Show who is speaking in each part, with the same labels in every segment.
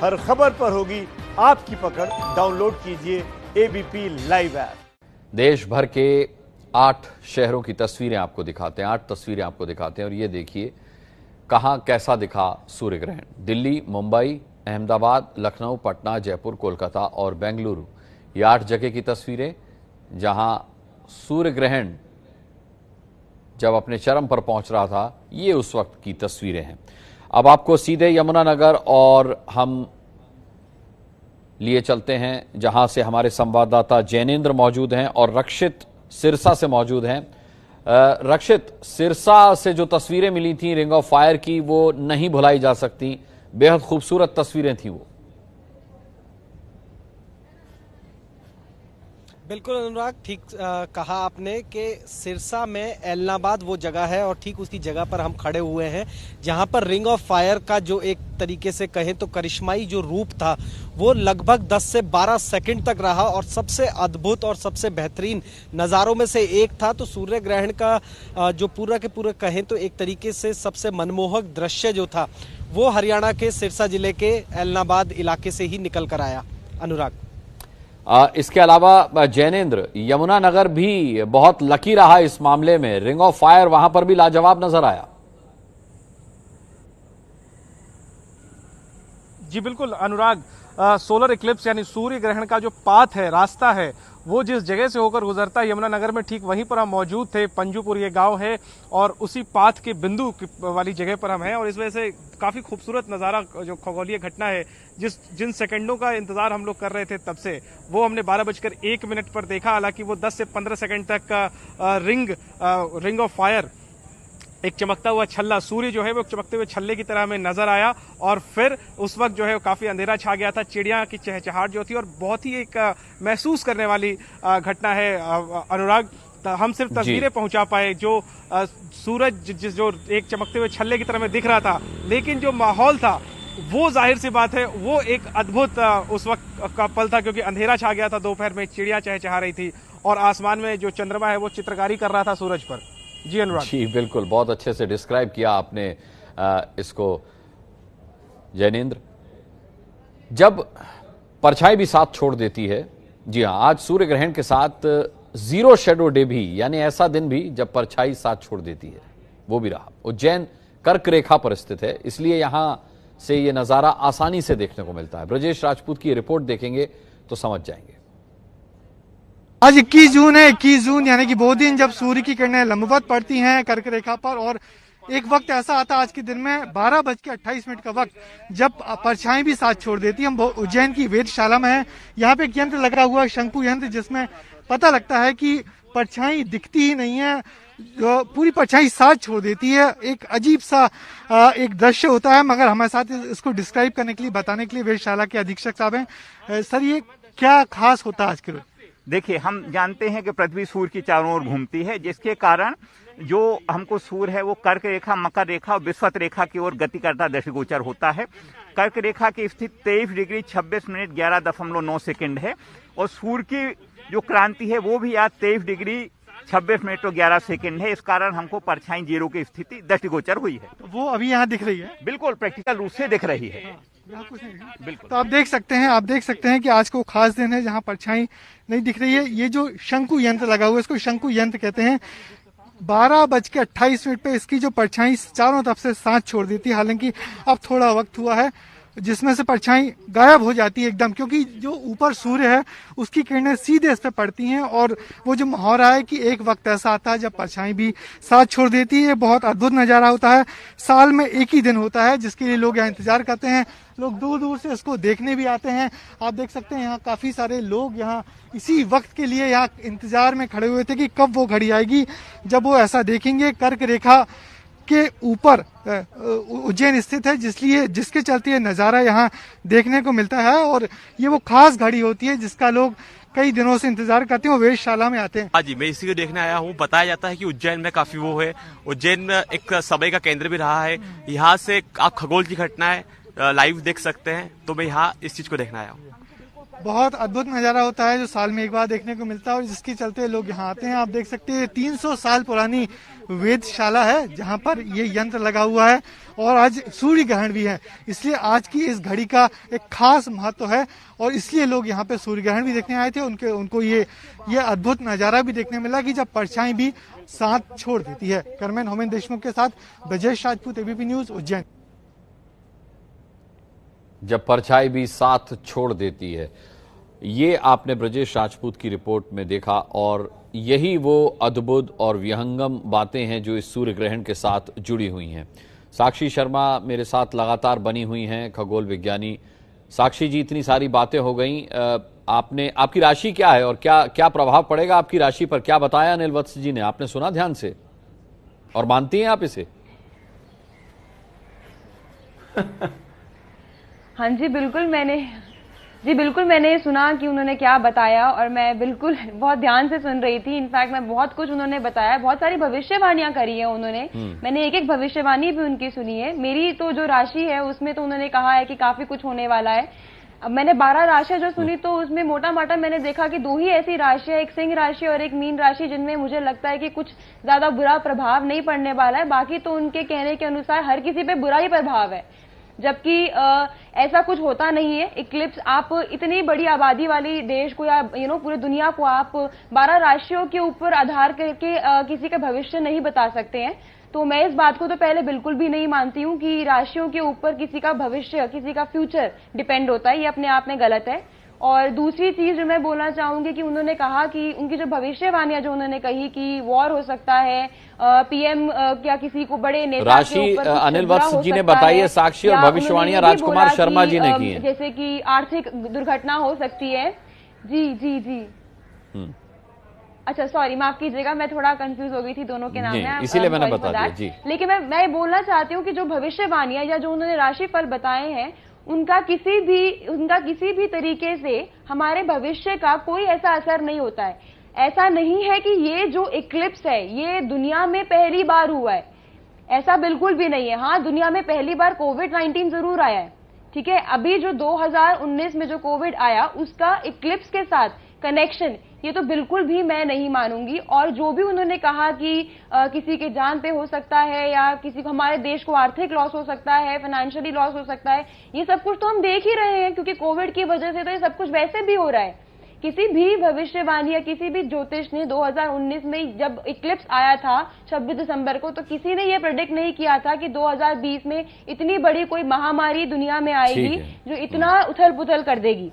Speaker 1: हर खबर पर होगी आपकी पकड़। डाउनलोड कीजिए एबीपी लाइव ऐप।
Speaker 2: देश भर के 8 शहरों की तस्वीरें आपको दिखाते हैं, 8 तस्वीरें आपको दिखाते हैं और ये देखिए कहां कैसा दिखा सूर्य ग्रहण। दिल्ली, मुंबई, अहमदाबाद, लखनऊ, पटना, जयपुर, कोलकाता और बेंगलुरु, ये 8 जगह की तस्वीरें जहां सूर्य ग्रहण जब अपने चरम पर पहुंच रहा था, ये उस वक्त की तस्वीरें हैं। अब आपको सीधे यमुनानगर और हम लिए चलते हैं जहां से हमारे संवाददाता जैनेन्द्र मौजूद हैं और रक्षित सिरसा से मौजूद हैं। रक्षित, सिरसा से जो तस्वीरें मिली थी रिंग ऑफ फायर की, वो नहीं भुलाई जा सकती, बेहद खूबसूरत तस्वीरें थी वो।
Speaker 3: बिल्कुल अनुराग, ठीक कहा आपने कि सिरसा में एलनाबाद वो जगह है और ठीक उसकी जगह पर हम खड़े हुए हैं जहां पर रिंग ऑफ फायर का जो एक तरीके से कहें तो करिश्माई जो रूप था वो लगभग 10 से 12 सेकंड तक रहा और सबसे अद्भुत और सबसे बेहतरीन नज़ारों में से एक था। तो सूर्य ग्रहण का जो पूरा के पूरा कहें तो एक तरीके से सबसे मनमोहक दृश्य जो था वो हरियाणा के सिरसा जिले के एलनाबाद इलाके से ही निकल कर आया। अनुराग,
Speaker 2: इसके अलावा जैनेन्द्र, यमुनानगर भी बहुत लकी रहा इस मामले में, रिंग ऑफ फायर वहां पर भी लाजवाब नजर आया।
Speaker 4: जी बिल्कुल अनुराग, सोलर इक्लिप्स यानी सूर्य ग्रहण का जो पाथ है, रास्ता है, वो जिस जगह से होकर गुजरता है यमुनानगर में, ठीक वहीं पर हम मौजूद थे। पंजूपुर ये गांव है और उसी पाथ के बिंदु वाली जगह पर हम हैं और इस वजह से काफ़ी खूबसूरत नज़ारा, जो खगोलीय घटना है, जिन सेकंडों का इंतजार हम लोग कर रहे थे तब से, वो हमने 12:01 पर देखा। हालांकि वो 10 से 15 सेकंड तक का रिंग ऑफ फायर, एक चमकता हुआ छल्ला, सूर्य जो है वो चमकते हुए छल्ले की तरह हमें नजर आया और फिर उस वक्त जो है काफी अंधेरा छा गया था। चिड़िया की चहचहाट जो थी और बहुत ही एक महसूस करने वाली घटना है अनुराग। हम सिर्फ तस्वीरें पहुंचा पाए, जो सूरज जो एक चमकते हुए छल्ले की तरह में दिख रहा था, लेकिन जो माहौल था वो जाहिर सी बात है वो एक अद्भुत उस वक्त का पल था, क्योंकि अंधेरा छा गया था, दोपहर में चिड़िया चहचहा रही थी और आसमान में जो चंद्रमा है वो चित्रकारी कर रहा था सूरज पर। जी अनुराग। जी
Speaker 2: बिल्कुल, बहुत अच्छे से डिस्क्राइब किया आपने इसको जैनेन्द्र। जब परछाई भी साथ छोड़ देती है, जी हाँ, आज सूर्य ग्रहण के साथ जीरो शेडो डे भी, यानी ऐसा दिन भी जब परछाई साथ छोड़ देती है, वो भी रहा। उज्जैन कर्क रेखा पर स्थित है, इसलिए यहां से ये नजारा आसानी से देखने को मिलता है। ब्रजेश राजपूत की रिपोर्ट देखेंगे तो समझ जाएंगे।
Speaker 5: आज 21 जून है। 21 जून यानी कि वो दिन जब सूर्य की किरणें लंबवत पड़ती हैं कर्क रेखा पर, और एक वक्त ऐसा आता आज के दिन में 12:28 का वक्त जब परछाई भी साथ छोड़ देती है। हम उज्जैन की वेधशाला में हैं, यहाँ पे एक यंत्र लगा हुआ है, शंकु यंत्र, जिसमें पता लगता है कि परछाई दिखती ही नहीं है, जो पूरी परछाई साथ छोड़ देती है। एक अजीब सा एक दृश्य होता है, मगर हमारे साथ इसको डिस्क्राइब करने के लिए, बताने के लिए वेधशाला के अधीक्षक साहब हैं। सर, ये क्या खास होता है आज के रोज?
Speaker 6: देखिए, हम जानते हैं कि पृथ्वी सूर्य की चारों ओर घूमती है, जिसके कारण जो हमको सूर्य है वो कर्क रेखा, मकर रेखा और विषुवत रेखा की ओर गति करता दृष्टिगोचर होता है। कर्क रेखा की स्थिति 23 डिग्री 26 मिनट 11.9 सेकंड है और सूर्य की जो क्रांति है वो भी आज 23 डिग्री 26 मिनट और 11 सेकंड है। इस कारण हमको परछाई जीरो की स्थिति दृष्टिगोचर हुई है।
Speaker 5: तो वो अभी यहाँ दिख रही है?
Speaker 6: बिल्कुल, प्रैक्टिकल रूप से दिख रही है।
Speaker 5: बिल्कुल। तो आप देख सकते हैं कि आज को खास दिन है जहाँ परछाई नहीं दिख रही है। ये जो शंकु यंत्र लगा हुआ है, इसको शंकु यंत्र कहते हैं। 12:28 पे इसकी जो परछाई चारों तरफ से साथ छोड़ देती है। हालांकि अब थोड़ा वक्त हुआ है जिसमें से परछाई गायब हो जाती है एकदम, क्योंकि जो ऊपर सूर्य है उसकी किरणें सीधे इस पे पड़ती हैं और वो जो मुहावरा है कि एक वक्त ऐसा आता है जब परछाई भी साथ छोड़ देती है। ये बहुत अद्भुत नज़ारा होता है। साल में एक ही दिन होता है जिसके लिए लोग यहाँ इंतजार करते हैं। लोग दूर दूर से इसको देखने भी आते हैं। आप देख सकते हैं यहाँ काफ़ी सारे लोग यहाँ इसी वक्त के लिए यहाँ इंतजार में खड़े हुए थे कि कब वो घड़ी आएगी जब वो ऐसा देखेंगे। कर्क रेखा के ऊपर उज्जैन स्थित है, जिसके चलते ये नज़ारा यहाँ देखने को मिलता है और ये वो खास घड़ी होती है जिसका लोग कई दिनों से इंतजार करते हैं और वेधशाला में आते हैं।
Speaker 7: हाँ जी, मैं इसी को देखने आया हूँ। बताया जाता है कि उज्जैन में काफी वो है, उज्जैन में एक समय का केंद्र भी रहा है। यहाँ से आप खगोल की घटनाएं लाइव देख सकते हैं, तो मैं यहाँ इस चीज को देखने आया हूँ।
Speaker 5: बहुत अद्भुत नज़ारा होता है जो साल में एक बार देखने को मिलता है और जिसके चलते लोग यहाँ आते हैं। आप देख सकते हैं 300 साल पुरानी वेदशाला है जहाँ पर ये यंत्र लगा हुआ है और आज सूर्य ग्रहण भी है, इसलिए आज की इस घड़ी का एक खास महत्व है और इसलिए लोग यहाँ पे सूर्य ग्रहण भी देखने आए थे। उनको ये अद्भुत नज़ारा भी देखने मिला कि जब परछाई भी साथ छोड़ देती है। कैमरामैन होमेन देशमुख के साथ ब्रजेश राजपूत, एबीपी न्यूज, उज्जैन।
Speaker 2: जब परछाई भी साथ छोड़ देती है, ये आपने ब्रजेश राजपूत की रिपोर्ट में देखा और यही वो अद्भुत और विहंगम बातें हैं जो इस सूर्य ग्रहण के साथ जुड़ी हुई हैं। साक्षी शर्मा मेरे साथ लगातार बनी हुई हैं, खगोल विज्ञानी। साक्षी जी, इतनी सारी बातें हो गई, आपकी राशि क्या है और क्या प्रभाव पड़ेगा आपकी राशि पर? क्या बताया अनिल वत्स जी ने? आपने सुना ध्यान से और मानती हैं आप इसे?
Speaker 8: हाँ जी बिल्कुल मैंने सुना कि उन्होंने क्या बताया और मैं बिल्कुल बहुत ध्यान से सुन रही थी। इनफैक्ट मैं बहुत कुछ उन्होंने बताया, बहुत सारी भविष्यवाणियां करी है उन्होंने। मैंने एक भविष्यवाणी भी उनकी सुनी है। मेरी तो जो राशि है उसमें तो उन्होंने कहा है कि काफी कुछ होने वाला है। अब मैंने 12 राशियां जो सुनी तो उसमें मोटा माटा मैंने देखा कि 2 ही ऐसी राशियां, एक सिंह राशि और एक मीन राशि, जिनमें मुझे लगता है कि कुछ ज्यादा बुरा प्रभाव नहीं पड़ने वाला है। बाकी तो उनके कहने के अनुसार हर किसी पे बुरा ही प्रभाव है, जबकि ऐसा कुछ होता नहीं है। इक्लिप्स, आप इतनी बड़ी आबादी वाली देश को या पूरी दुनिया को आप 12 राशियों के ऊपर आधार करके किसी का भविष्य नहीं बता सकते हैं। तो मैं इस बात को तो पहले बिल्कुल भी नहीं मानती हूँ कि राशियों के ऊपर किसी का भविष्य, किसी का फ्यूचर डिपेंड होता है। ये अपने आप में गलत है। और दूसरी चीज जो मैं बोलना चाहूंगी कि उन्होंने कहा कि उनकी जो भविष्यवाणियां जो उन्होंने कही कि वॉर हो सकता है, पीएम क्या किसी को बड़े नेता
Speaker 2: राशि
Speaker 8: के ऊपर
Speaker 2: अनिल वत्स जी ने बताई है साक्षी, और भविष्यवाणियां राजकुमार शर्मा जी ने की है,
Speaker 8: जैसे कि आर्थिक दुर्घटना हो सकती है। जी अच्छा, सॉरी, माफ कीजिएगा, मैं थोड़ा कंफ्यूज हो गई थी दोनों के नाम में,
Speaker 2: इसीलिए मैंने बता दिया जी।
Speaker 8: लेकिन मैं बोलना चाहती हूँ कि जो भविष्यवाणियां या जो उन्होंने राशिफल बताए हैं उनका किसी भी तरीके से हमारे भविष्य का कोई ऐसा असर नहीं होता है। ऐसा नहीं है कि ये जो इक्लिप्स है ये दुनिया में पहली बार हुआ है, ऐसा बिल्कुल भी नहीं है। हाँ, दुनिया में पहली बार कोविड-19 जरूर आया है, ठीक है। अभी जो 2019 में जो कोविड आया उसका इक्लिप्स के साथ कनेक्शन, ये तो बिल्कुल भी मैं नहीं मानूंगी। और जो भी उन्होंने कहा कि किसी के जान पे हो सकता है या किसी को, हमारे देश को आर्थिक लॉस हो सकता है, फाइनेंशियली लॉस हो सकता है, ये सब कुछ तो हम देख ही रहे हैं, क्योंकि कोविड की वजह से तो ये सब कुछ वैसे भी हो रहा है। किसी भी भविष्यवाणी या किसी भी ज्योतिष ने 2019 में जब इक्लिप्स आया था 26 दिसंबर को, तो किसी ने ये प्रेडिक्ट नहीं किया था कि 2020 में इतनी बड़ी कोई महामारी दुनिया में आएगी जो इतना उथल पुथल कर देगी।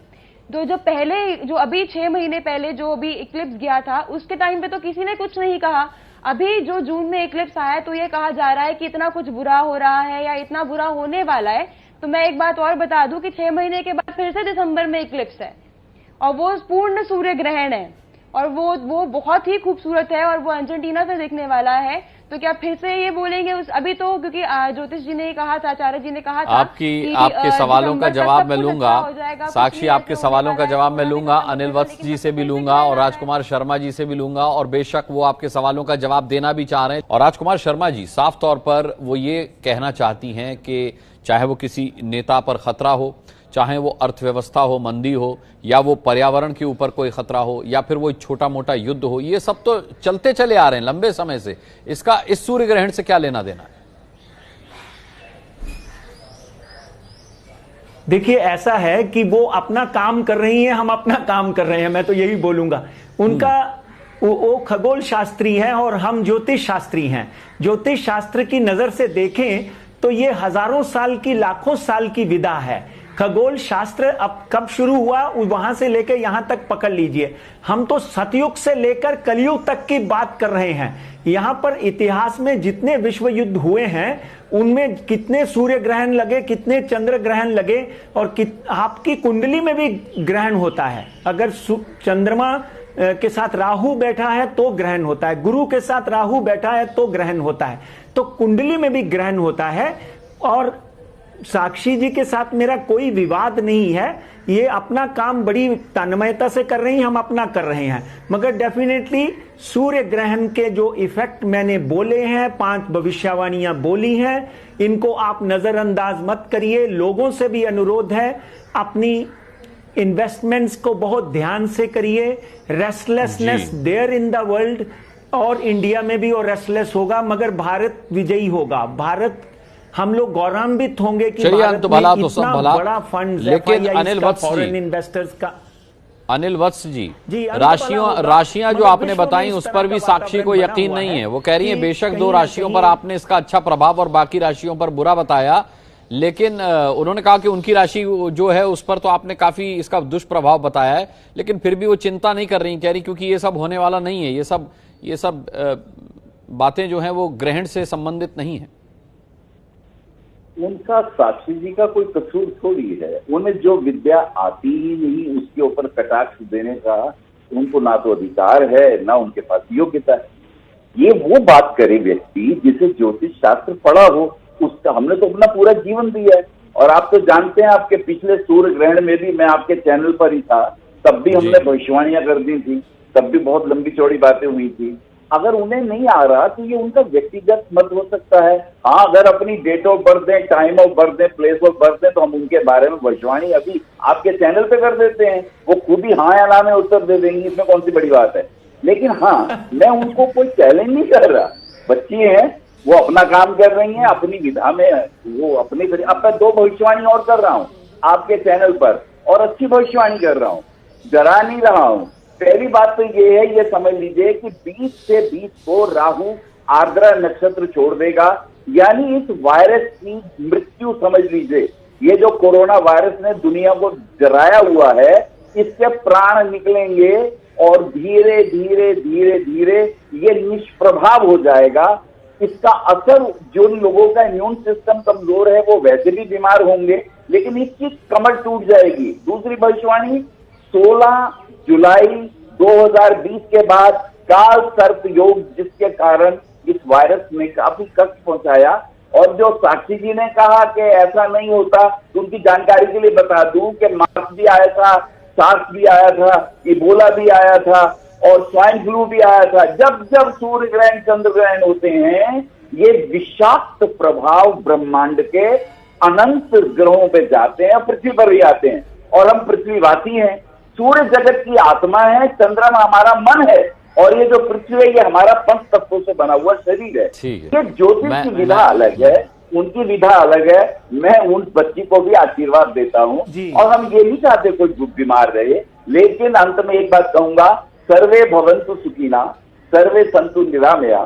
Speaker 8: तो जो अभी 6 महीने पहले जो अभी इक्लिप्स गया था उसके टाइम पे तो किसी ने कुछ नहीं कहा। अभी जो जून में इक्लिप्स आया तो ये कहा जा रहा है कि इतना कुछ बुरा हो रहा है या इतना बुरा होने वाला है। तो मैं एक बात और बता दूं कि 6 महीने के बाद फिर से दिसंबर में इक्लिप्स है और वो पूर्ण सूर्य ग्रहण है और वो बहुत ही खूबसूरत है और वो अर्जेंटीना से दिखने वाला है। तो क्या फिर से ये बोलेंगे अभी तो, क्योंकि ज्योतिष जी ने कहा था, आचार्य जी ने कहा था
Speaker 2: आपके सवालों का जवाब मैं लूंगा साक्षी, आपके सवालों का जवाब मैं लूंगा, अनिल वत्स जी से भी लूंगा और राजकुमार शर्मा जी से भी लूंगा, और बेशक वो आपके सवालों का जवाब देना भी चाह रहे हैं। और राजकुमार शर्मा जी साफ तौर पर वो ये कहना चाहती हैं कि चाहे वो किसी नेता पर खतरा हो, चाहे वो अर्थव्यवस्था हो, मंदी हो, या वो पर्यावरण के ऊपर कोई खतरा हो, या फिर वो छोटा मोटा युद्ध हो, ये सब तो चलते चले आ रहे हैं लंबे समय से। इसका इस सूर्य ग्रहण से क्या लेना देना है?
Speaker 9: देखिए, ऐसा है कि वो अपना काम कर रही हैं, हम अपना काम कर रहे हैं, मैं तो यही बोलूंगा। उनका वो खगोल शास्त्री है और हम ज्योतिष शास्त्री हैं। ज्योतिष शास्त्र की नजर से देखें तो ये हजारों साल की, लाखों साल की विधा है। खगोल शास्त्र अब कब शुरू हुआ वहां से लेकर यहां तक पकड़ लीजिए। हम तो सतयुग से लेकर कलयुग तक की बात कर रहे हैं। यहां पर इतिहास में जितने विश्व युद्ध हुए हैं उनमें कितने सूर्य ग्रहण लगे, कितने चंद्र ग्रहण लगे, और आपकी कुंडली में भी ग्रहण होता है। अगर चंद्रमा के साथ राहु बैठा है तो ग्रहण होता है, गुरु के साथ राहु बैठा है तो ग्रहण होता है, तो कुंडली में भी ग्रहण होता है। और साक्षी जी के साथ मेरा कोई विवाद नहीं है, ये अपना काम बड़ी तन्मयता से कर रही हैं, हम अपना कर रहे हैं। मगर डेफिनेटली सूर्य ग्रहण के जो इफेक्ट मैंने बोले हैं, 5 भविष्यवाणियां बोली हैं, इनको आप नजरअंदाज मत करिए। लोगों से भी अनुरोध है, अपनी इन्वेस्टमेंट्स को बहुत ध्यान से करिए। Restlessness there in the world और इंडिया में भी और रेस्टलेस होगा, मगर भारत विजयी होगा। भारत, हम लोग गौरवान्वित होंगे कि भारत में इतना बड़ा फंड,
Speaker 2: लेकिन अनिल वत्स
Speaker 9: फॉरेन इन्वेस्टर्स का।
Speaker 2: अनिल वत्स जी, राशियां जो आपने बताई उस पर भी साक्षी को यकीन नहीं है। वो कह रही है बेशक 2 राशियों पर आपने इसका अच्छा प्रभाव और बाकी राशियों पर बुरा बताया, लेकिन उन्होंने कहा कि उनकी राशि जो है उस पर तो आपने काफी इसका दुष्प्रभाव बताया है, लेकिन फिर भी वो चिंता नहीं कर रही, कह रही क्योंकि ये सब होने वाला नहीं है, ये सब बातें जो हैं वो ग्रहण से संबंधित नहीं है।
Speaker 10: उनका साक्षी जी का कोई कसूर थोड़ी है। उन्हें जो विद्या आती ही नहीं उसके ऊपर कटाक्ष देने का उनको ना तो अधिकार है ना उनके पास योग्यता है। ये वो बात करे व्यक्ति जिसे ज्योतिष शास्त्र पढ़ा हो, उसका हमने तो अपना पूरा जीवन दिया है। और आप तो जानते हैं, आपके पिछले सूर्य ग्रहण में भी मैं आपके चैनल पर ही था, तब भी हमने भविष्यवाणियां कर दी थी, तब भी बहुत लंबी चौड़ी बातें हुई थी। अगर उन्हें नहीं आ रहा तो ये उनका व्यक्तिगत मत हो सकता है। हाँ, अगर अपनी डेट ऑफ बर्थ दें, टाइम ऑफ बर्थ दें, प्लेस ऑफ बर्थ दें, तो हम उनके बारे में भविष्यवाणी अभी आपके चैनल पे कर देते हैं। वो खुद ही हाँ या ना में उत्तर दे देंगी, इसमें कौन सी बड़ी बात है। लेकिन हाँ, मैं उनको कोई चैलेंज नहीं कर रहा। बच्ची हैं, वो अपना काम कर रही हैं अपनी विधा में, वो अपनी। अब मैं 2 भविष्यवाणी और कर रहा हूँ आपके चैनल पर, और अच्छी भविष्यवाणी कर रहा हूँ, डरा नहीं रहा हूँ। पहली बात तो ये है, ये समझ लीजिए कि 20 से 20 को राहु आर्द्रा नक्षत्र छोड़ देगा, यानी इस वायरस की मृत्यु समझ लीजिए। ये जो कोरोना वायरस ने दुनिया को डराया हुआ है, इसके प्राण निकलेंगे और धीरे धीरे धीरे धीरे ये निष्प्रभाव हो जाएगा। इसका असर जो लोगों का इम्यून सिस्टम कमजोर है वो वैसे भी बीमार होंगे, लेकिन इसकी कमर टूट जाएगी। दूसरी भविष्यवाणी, 16 जुलाई 2020 के बाद काल सर्प योग, जिसके कारण इस वायरस ने काफी कष्ट पहुंचाया। और जो साक्षी जी ने कहा कि ऐसा नहीं होता, तो उनकी जानकारी के लिए बता दूं कि मार्स भी आया था, सार्स भी आया था, इबोला भी आया था और स्वाइन फ्लू भी आया था। जब जब सूर्य ग्रहण चंद्र ग्रहण होते हैं, ये विषाक्त प्रभाव ब्रह्मांड के अनंत ग्रहों पे जाते हैं, पृथ्वी पर भी आते हैं। और हम पृथ्वीवासी हैं, सूर्य जगत की आत्मा है, चंद्रमा हमारा मन है, और ये जो पृथ्वी है ये हमारा 5 तत्वों से बना हुआ शरीर है। ये ज्योतिष की विधा अलग है, उनकी विधा अलग है। मैं उन बच्ची को भी आशीर्वाद देता हूँ, और हम ये नहीं चाहते कोई बीमार रहे। लेकिन अंत में एक बात कहूंगा, सर्वे भवन्तु सुखिना, सर्वे सन्तु निरामया,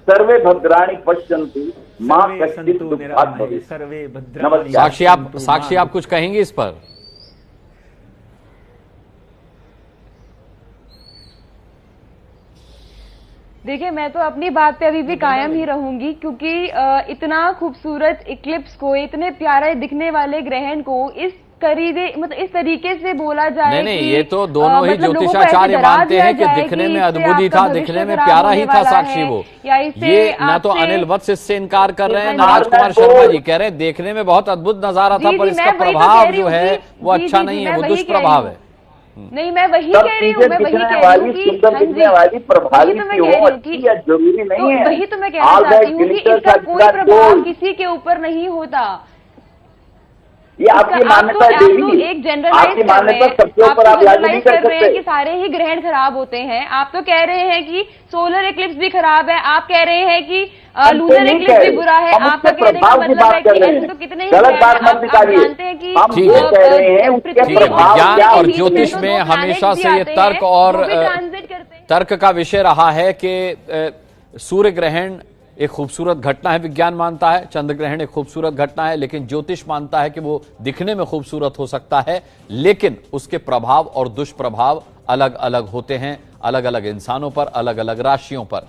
Speaker 10: सर्वे भद्राणि पश्यन्तु, मां कश्चित् दुःखात् भवेत्।
Speaker 2: साक्षी आप कुछ कहेंगे इस पर?
Speaker 8: देखिए, मैं तो अपनी बात पे अभी भी कायम ही रहूंगी, क्योंकि इतना खूबसूरत इक्लिप्स को, इतने प्यारे दिखने वाले ग्रहण को इस इस तरीके से बोला जाए।
Speaker 2: नहीं, ये तो दोनों ही ज्योतिषाचार्य मानते हैं कि दिखने में अद्भुत ही था, दिखने में प्यारा ही था साक्षी वो। ये ना तो अनिल वत्स इससे इनकार कर रहे हैं, ना राजकुमार शर्मा जी कह रहे हैं देखने में बहुत अद्भुत नजारा था, पर इसका प्रभाव जो है वो अच्छा नहीं है, वो दुष्प्रभाव है।
Speaker 8: नहीं, मैं वही कह रही हूँ, मैं वही कह रही हूँ कि
Speaker 10: जरूरी नहीं है,
Speaker 8: वही तो मैं कहना चाहती हूँ कि इसका कोई प्रभाव किसी के ऊपर नहीं होता।
Speaker 10: ये आपकी मान्यता है देवी,
Speaker 8: एक जनरलाइज कर रहे हैं कि सारे ही ग्रहण खराब होते हैं। आप तो कह रहे हैं कि सोलर इक्लिप्स भी खराब है, आप कह रहे हैं कि लूनर इक्लिप्स भी बुरा है। आपका कहने का मतलब है कि ऐसे तो कितने ही आप जानते हैं कि
Speaker 2: विज्ञान और ज्योतिष में हमेशा से ये तर्क का विषय रहा है कि सूर्य ग्रहण एक खूबसूरत घटना है, विज्ञान मानता है, चंद्र ग्रहण एक खूबसूरत घटना है, लेकिन ज्योतिष मानता है कि वो दिखने में खूबसूरत हो सकता है, लेकिन उसके प्रभाव और दुष्प्रभाव अलग अलग होते हैं, अलग अलग इंसानों पर, अलग अलग राशियों पर।